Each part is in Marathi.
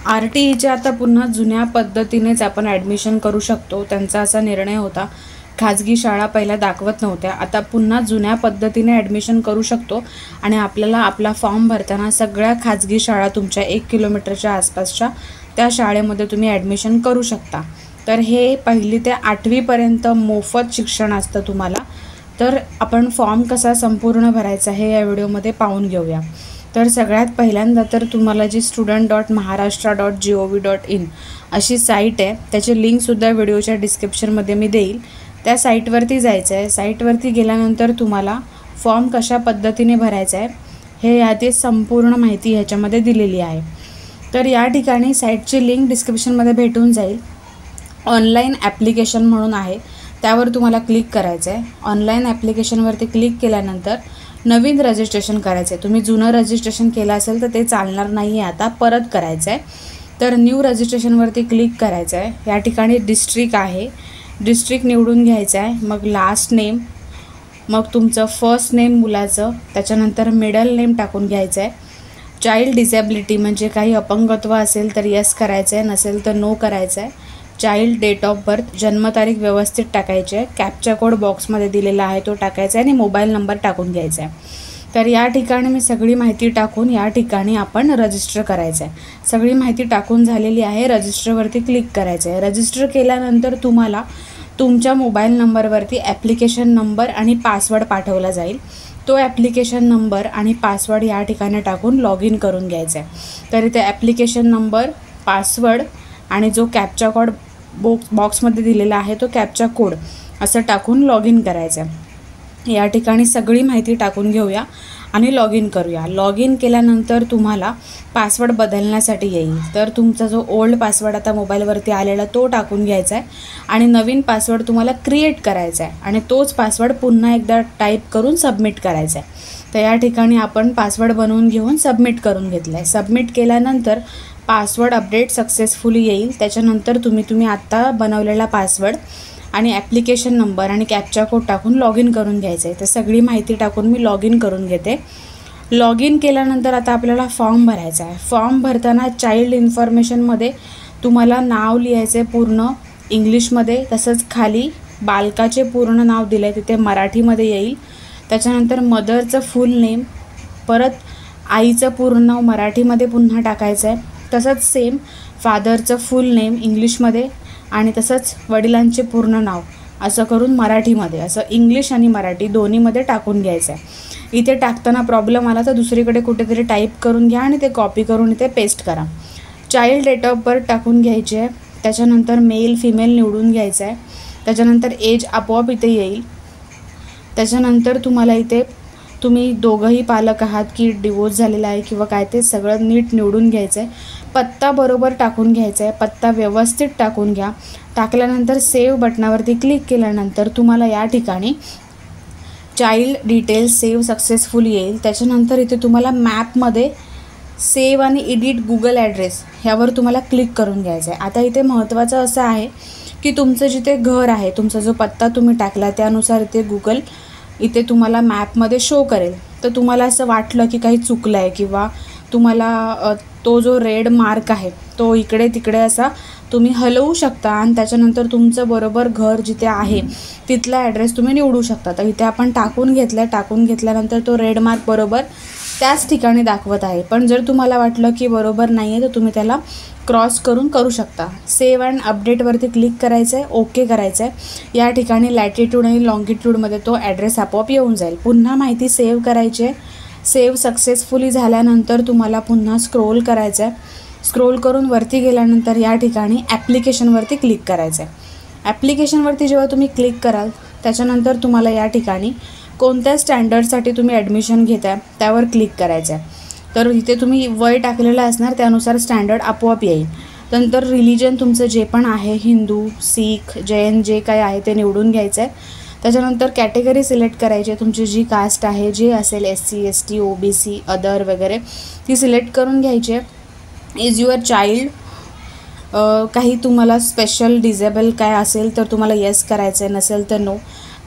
RTEच्या आता पुन्हा जुन्या पद्धतीनेच आपण ॲडमिशन करू शकतो. त्यांचा असा निर्णय होता. खाजगी शाळा पहिला दाखवत नव्हत्या, आता पुन्हा जुन्या पद्धतीने ॲडमिशन करू शकतो आणि आपल्याला आपला फॉर्म भरताना सगळ्या खाजगी शाळा तुमच्या 1 किलोमीटरच्या आसपासच्या त्या शाळेमध्ये तुम्ही ॲडमिशन करू शकता. तर हे 1ली ते 8वीपर्यंत मोफत शिक्षण असतं तुम्हाला. तर आपण फॉर्म कसा संपूर्ण भरायचा हे या व्हिडिओमध्ये पाहून घेऊया. तर सगळ्यात पहिल्यांदा तर तुम्हाला जी student.maharashtra.gov.in अशी साईट आहे, त्याची लिंकसुद्धा व्हिडिओच्या डिस्क्रिप्शनमध्ये मी देईल. त्या साईटवरती जायचं आहे. साईटवरती गेल्यानंतर तुम्हाला फॉर्म कशा पद्धतीने भरायचा आहे हे याची संपूर्ण माहिती ह्याच्यामध्ये दिलेली आहे. तर या ठिकाणी साईटची लिंक डिस्क्रिप्शनमध्ये भेटून जाईल. ऑनलाईन ॲप्लिकेशन म्हणून आहे, त्यावर तुम्हाला क्लिक करायचं आहे. ऑनलाईन ॲप्लिकेशनवरती क्लिक केल्यानंतर नवीन रजिस्ट्रेशन करायचं आहे. तुम्ही जुनं रजिस्ट्रेशन केलं असेल तर ते चालणार नाही आहे, आता परत करायचं आहे. तर न्यू रजिस्ट्रेशनवरती क्लिक करायचं आहे. या ठिकाणी डिस्ट्रिक्ट आहे, डिस्ट्रिक्ट निवडून घ्यायचं आहे. मग लास्ट नेम, मग तुमचं फर्स्ट नेम मुलाचं, त्याच्यानंतर मिडल नेम टाकून घ्यायचं आहे. चाइल्ड डिसेबिलिटी म्हणजे काही अपंगत्व असेल तर येस करायचं आहे, नसेल तर नो करायचं आहे. चाइल्ड डेट ऑफ बर्थ, जन्मतारीख व्यवस्थित टाकायची आहे. कॅप्चा कोड बॉक्समध्ये दिलेला आहे तो टाकायचा आहे आणि मोबाईल नंबर टाकून घ्यायचा आहे. तर या ठिकाणी मी सगळी माहिती टाकून या ठिकाणी आपण रजिस्टर करायचं आहे. सगळी माहिती टाकून झालेली आहे. रजिस्टरवरती क्लिक करायचं आहे. रजिस्टर केल्यानंतर तुम्हाला तुमच्या मोबाईल नंबरवरती ॲप्लिकेशन नंबर आणि पासवर्ड पाठवला जाईल. तो ॲप्लिकेशन नंबर आणि पासवर्ड या ठिकाणी टाकून लॉग इन करून घ्यायचा आहे. तर इथे ॲप्लिकेशन नंबर, पासवर्ड आणि जो कॅप्चा कोड बॉक्समध्ये दिलेला आहे तो कॅप्चा कोड असं टाकून लॉग इन करायचं आहे. या ठिकाणी सगळी माहिती टाकून घेऊया आणि लॉग इन करूया. लॉग इन केल्यानंतर तुम्हाला पासवर्ड बदलण्यासाठी येईल. तर तुमचा जो ओल्ड पासवर्ड आता मोबाईलवरती आलेला तो टाकून घ्यायचा आहे आणि नवीन पासवर्ड तुम्हाला क्रिएट करायचा आहे आणि तोच पासवर्ड पुन्हा एकदा टाईप करून सबमिट करायचा आहे. तर या ठिकाणी आपण पासवर्ड बनवून घेऊन सबमिट करून घेतला आहे. सबमिट केल्यानंतर पासवर्ड अपडेट सक्सेसफुली येईल. त्याच्यानंतर तुम्ही आत्ता बनवलेला पासवर्ड आणि ॲप्लिकेशन नंबर आणि कॅप्चा कोड टाकून लॉग इन करून घ्यायचं आहे. तर सगळी माहिती टाकून मी लॉग इन करून घेते. लॉग इन केल्यानंतर आता आपल्याला फॉर्म भरायचा आहे. फॉर्म भरताना चाइल्ड इन्फॉर्मेशनमध्ये तुम्हाला नाव लिहायचं आहे पूर्ण इंग्लिशमध्ये, तसंच खाली बालकाचे पूर्ण नाव दिलं आहे तिथे मराठीमध्ये येईल. त्याच्यानंतर मदरचं फुल नेम, परत आईचं पूर्ण नाव मराठीमध्ये पुन्हा टाकायचं आहे. तसंच सेम फादरचं फुल नेम इंग्लिशमध्ये आणि तसंच वडिलांचे पूर्ण नाव असं करून मराठीमध्ये, असं इंग्लिश आणि मराठी दोन्हीमध्ये टाकून घ्यायचं आहे. इथे टाकताना प्रॉब्लेम आला तर दुसरीकडे कुठेतरी टाईप करून घ्या आणि ते कॉपी करून इथे पेस्ट करा. चाइल्ड डेट ऑफ बर्थ टाकून घ्यायची आहे. त्याच्यानंतर मेल फिमेल निवडून घ्यायचं आहे. त्याच्यानंतर एज आपोआप इथे येईल. त्याच्यानंतर तुम्हाला इथे तुम्ही दोघंही पालक आहात की डिवोर्स झालेला आहे किंवा काय ते सगळं नीट निवडून घ्यायचं आहे. पत्ता बरोबर टाकून घ्यायचा आहे. पत्ता व्यवस्थित टाकून घ्या. टाकल्यानंतर सेव्ह बटनावरती क्लिक केल्यानंतर तुम्हाला या ठिकाणी चाइल्ड डिटेल्स सेव्ह सक्सेसफुल येईल. त्याच्यानंतर इथे तुम्हाला मॅपमध्ये सेव्ह आणि एडिट गुगल ॲड्रेस ह्यावर तुम्हाला क्लिक करून घ्यायचं आहे. आता इथे महत्त्वाचं असं आहे की तुमचं जिथे घर आहे, तुमचा जो पत्ता तुम्ही टाकला त्यानुसार इथे गुगल इथे तुम्हाला मॅपमध्ये शो करेल. तर तुम्हाला असं वाटलं की काही चुकलं आहे किंवा तुम्हाला तो जो रेड मार्क आहे तो इकडे तिकडे असा तुम्ही हलवू शकता आणि त्याच्यानंतर तुमचं बरोबर घर जिथे आहे तिथला ॲड्रेस तुम्ही निवडू शकता. तर इथे आपण टाकून घेतल्यानंतर तो रेड मार्क बरोबर त्याच ठिकाणी दाखवत आहे. पण जर तुम्हाला वाटलं की बरोबर नाही आहे तर तुम्ही त्याला क्रॉस करून करू शकता. सेव्ह अँड अपडेटवरती क्लिक करायचं आहे, ओके करायचं आहे. या ठिकाणी लॅटिट्यूड आणि लॉंगिट्यूडमध्ये तो ॲड्रेस आपोआप येऊन जाईल. पुन्हा माहिती सेव्ह करायची आहे. सेव्ह सक्सेसफुली झाल्यानंतर तुम्हाला पुन्हा स्क्रोल करायचं आहे. स्क्रोल करून वरती गेल्यानंतर या ठिकाणी ॲप्लिकेशनवरती क्लिक करायचं आहे. ॲप्लिकेशनवरती जेव्हा तुम्ही क्लिक कराल त्याच्यानंतर तुम्हाला या ठिकाणी कोणत्या स्टँडर्डसाठी तुम्ही ॲडमिशन घेताय त्यावर क्लिक करायचं आहे. तर इथे तुम्ही वय टाकलेलं असणार त्यानुसार स्टँडर्ड आपोआप येईल. नंतर रिलिजन तुमचं जे पण आहे, हिंदू, सीख, जैन जे काय आहे ते निवडून घ्यायचं आहे. त्याच्यानंतर कॅटेगरी सिलेक्ट करायची आहे. तुमची जी कास्ट आहे, जे असेल SC ST OBC अदर वगैरे ती सिलेक्ट करून घ्यायची आहे. इज युअर चाइल्ड, काही तुम्हाला स्पेशल डिसेबल काय असेल तर तुम्हाला येस करायचं आहे, नसेल तर नो.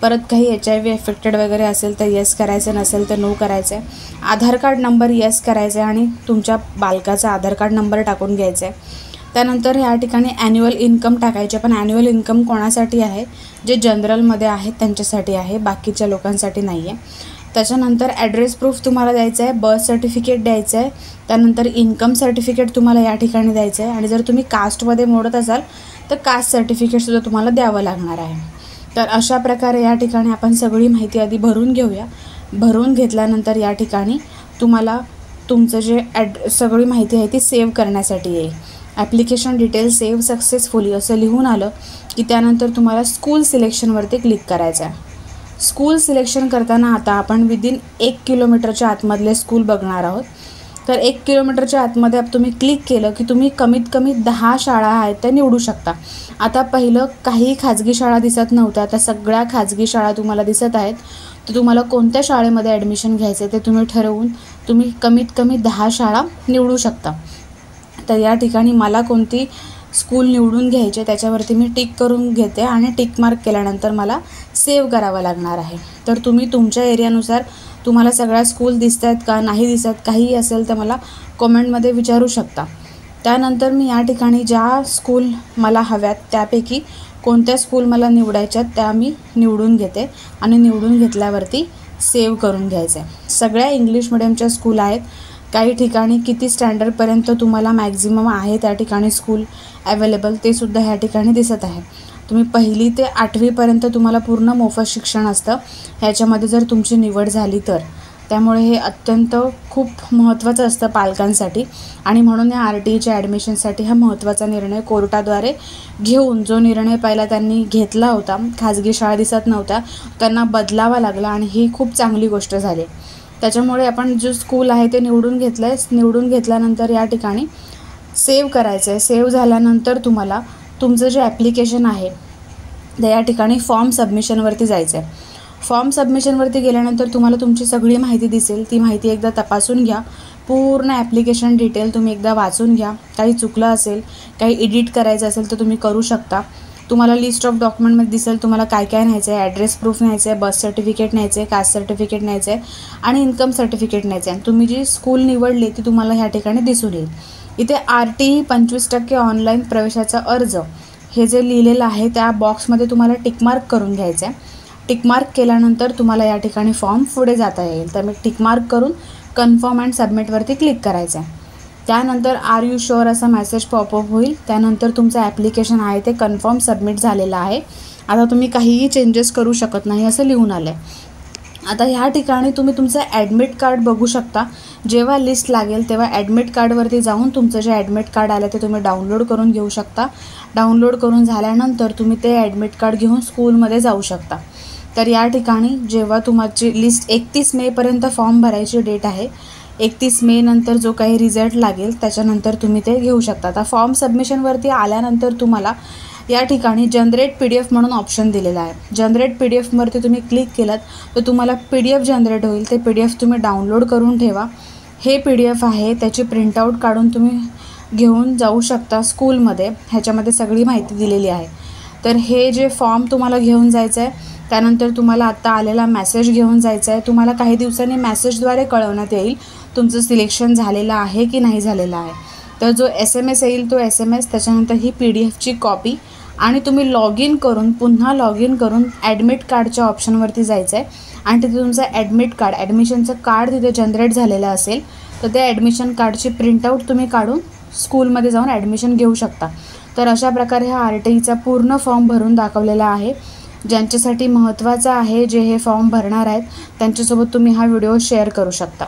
परत काही HIV एफेक्टेड वगैरे असेल तर येस करायचं, नसेल तर नो करायचं आहे. आधार कार्ड नंबर येस करायचा आहे आणि तुमच्या बालकाचा आधार कार्ड नंबर टाकून घ्यायचा आहे. त्यानंतर या ठिकाणी ॲन्युअल इन्कम टाकायचे, पण ॲन्युअल इन्कम कोणासाठी आहे? जे जनरलमध्ये आहेत त्यांच्यासाठी आहे, बाकीच्या लोकांसाठी नाही आहे. त्याच्यानंतर ॲड्रेस प्रूफ तुम्हाला द्यायचं आहे, बर्थ सर्टिफिकेट द्यायचं आहे, त्यानंतर इन्कम सर्टिफिकेट तुम्हाला या ठिकाणी द्यायचं आहे. आणि जर तुम्ही कास्टमध्ये मोडत असाल तर कास्ट सर्टिफिकेटसुद्धा तुम्हाला द्यावं लागणार आहे. तर अशा प्रकारे या ठिकाणी आपण सगळी माहिती आधी भरून घेऊया. भरून घेतल्यानंतर या ठिकाणी तुम्हाला तुमचं जे सगळी माहिती आहे ती सेव्ह करण्यासाठी येईल. ॲप्लिकेशन डिटेल्स सेव्ह सक्सेसफुली असं लिहून आलं की त्यानंतर तुम्हाला स्कूल सिलेक्शनवरती क्लिक करायचं आहे. स्कूल सिलेक्शन करताना आता आपण विदिन 1 किलोमीटरच्या आतमधले स्कूल बघणार आहोत. तर 1 किलोमीटरच्या आतमध्ये तुम्ही क्लिक केलं की तुम्ही कमीत कमी 10 शाळा आहेत त्या निवडू शकता. आता पहिलं काही खाजगी शाळा दिसत नव्हत्या, आता सगळ्या खाजगी शाळा तुम्हाला दिसत आहेत. तर तुम्हाला कोणत्या शाळेमध्ये ॲडमिशन घ्यायचं आहे ते तुम्ही ठरवून तुम्ही कमीत कमी 10 शाळा निवडू शकता. तर या ठिकाणी मला कोणती स्कूल निवडून घ्यायचे त्याच्यावरती मी टिक करून घेते आणि टिक मार्क केल्यानंतर मला सेव्ह करावं लागणार आहे. तर तुम्ही तुमच्या एरियानुसार तुम्हाला सगळ्या स्कूल दिसत आहेत का नाही दिसत, काहीही असेल तर मला कॉमेंटमध्ये विचारू शकता. त्यानंतर मी या ठिकाणी ज्या स्कूल मला हव्यात त्यापैकी कोणत्या स्कूल मला निवडायच्यात त्या मी निवडून घेते आणि निवडून घेतल्यावरती सेव्ह करून घ्यायचं आहे. सगळ्या इंग्लिश मिडियमच्या स्कूल आहेत. काही ठिकाणी किती स्टँडर्डपर्यंत तुम्हाला मॅक्झिमम आहे त्या ठिकाणी स्कूल अवेलेबल ते सुद्धा ह्या ठिकाणी दिसत आहे. तुम्ही 1ली ते 8वीपर्यंत तुम्हाला पूर्ण मोफत शिक्षण असतं ह्याच्यामध्ये जर तुमची निवड झाली तर. त्यामुळे हे अत्यंत खूप महत्त्वाचं असतं पालकांसाठी आणि म्हणून या RTEच्या ॲडमिशनसाठी हा महत्त्वाचा निर्णय कोर्टाद्वारे घेऊन जो निर्णय पहिला त्यांनी घेतला होता, खाजगी शाळा दिसत नव्हत्या त्यांना बदलावा लागला आणि ही खूप चांगली गोष्ट झाली. त्याच्यामुळे आपण जो स्कूल आहे ते निवडून घेतलं आहे. निवडून घेतल्यानंतर या ठिकाणी सेव्ह करायचं आहे. सेव्ह झाल्यानंतर तुम्हाला तुमचं जे ॲप्लिकेशन आहे ते या ठिकाणी फॉर्म सबमिशनवरती जायचं आहे. फॉर्म सबमिशनवरती गेल्यानंतर तुम्हाला तुमची सगळी माहिती दिसेल. ती माहिती एकदा तपासून घ्या. पूर्ण ॲप्लिकेशन डिटेल तुम्ही एकदा वाचून घ्या. काही चुकलं असेल, काही एडिट करायचं असेल तर तुम्ही करू शकता. तुम्हाला लिस्ट ऑफ डॉक्युमेंटमध्ये दिसेल तुम्हाला काय काय न्यायचं आहे. ॲड्रेस प्रूफ न्यायचं आहे, बर्थ सर्टिफिकेट न्यायचं आहे, कास्ट सर्टिफिकेट न्यायचं आहे आणि इन्कम सर्टिफिकेट न्यायचं आहे. तुम्ही जी स्कूल निवडली ती तुम्हाला ह्या ठिकाणी दिसून येईल. इथे RTE 25% ऑनलाईन प्रवेशाचा अर्ज हे जे लिहिलेलं आहे त्या बॉक्समध्ये तुम्हाला टिकमार्क करून घ्यायचं आहे. टिकमार्क केल्यानंतर तुम्हाला या ठिकाणी फॉर्म पुढे जाता येईल. तर मी टिकमार्क करून कन्फर्म अँड सबमिटवरती क्लिक करायचं आहे. त्यानंतर आर यू शुअर असा मेसेज पॉपअप होईल. त्यानंतर तुमचं ॲप्लिकेशन आहे ते कन्फर्म सबमिट झालेलं आहे. आता तुम्ही काहीही चेंजेस करू शकत नाही असं लिहून आलं आहे. आता ह्या ठिकाणी तुम्ही तुमचं ॲडमिट कार्ड बघू शकता. जेव्हा लिस्ट लागेल तेव्हा ॲडमिट कार्डवरती जाऊन तुमचं जे ॲडमिट कार्ड आलं ते तुम्ही डाउनलोड करून घेऊ शकता. डाउनलोड करून झाल्यानंतर तुम्ही ते ॲडमिट कार्ड घेऊन स्कूलमध्ये जाऊ शकता. तर या ठिकाणी जेव्हा तुमची लिस्ट 31 मेपर्यंत फॉर्म भरायची डेट आहे. 31 मे नंतर जो काही रिझल्ट लागेल त्याच्यानंतर तुम्ही ते घेऊ शकता. आता फॉर्म सबमिशनवरती आल्यानंतर तुम्हाला या ठिकाणी जनरेट PDF म्हणून ऑप्शन दिलेला आहे. जनरेट PDFवरती तुम्ही क्लिक केलात तर तुम्हाला PDF जनरेट होईल. ते PDF तुम्ही डाउनलोड करून ठेवा. हे PDF आहे त्याची प्रिंटआउट काढून तुम्ही घेऊन जाऊ शकता स्कूलमध्ये. ह्याच्यामध्ये सगळी माहिती दिलेली आहे. तर हे जे फॉर्म तुम्हाला घेऊन जायचं आहे त्यानंतर तुम्हाला आत्ता आलेला मेसेज घेऊन जायचा आहे. तुम्हाला काही दिवसांनी मेसेजद्वारे कळवण्यात येईल तुमचं सिलेक्शन झालेलं आहे की नाही झालेलं आहे. तर जो SMS येईल तो SMS, त्याच्यानंतर ही PDFची कॉपी आणि तुम्ही पुन्हा लॉग इन करून ॲडमिट कार्डच्या ऑप्शनवरती जायचं आहे आणि तिथे तुमचं ॲडमिट कार्ड ॲडमिशनचं कार्ड तिथे जनरेट झालेलं असेल तर त्या ॲडमिशन कार्डची प्रिंटआउट तुम्ही काढून स्कूलमध्ये जाऊन ॲडमिशन घेऊ शकता. तर अशा प्रकारे हा RTEचा पूर्ण फॉर्म भरून दाखवलेला आहे. ज्यांच्यासाठी महत्त्वाचं आहे जे हे फॉर्म भरणार आहेत त्यांच्यासोबत तुम्ही हा व्हिडिओ शेअर करू शकता.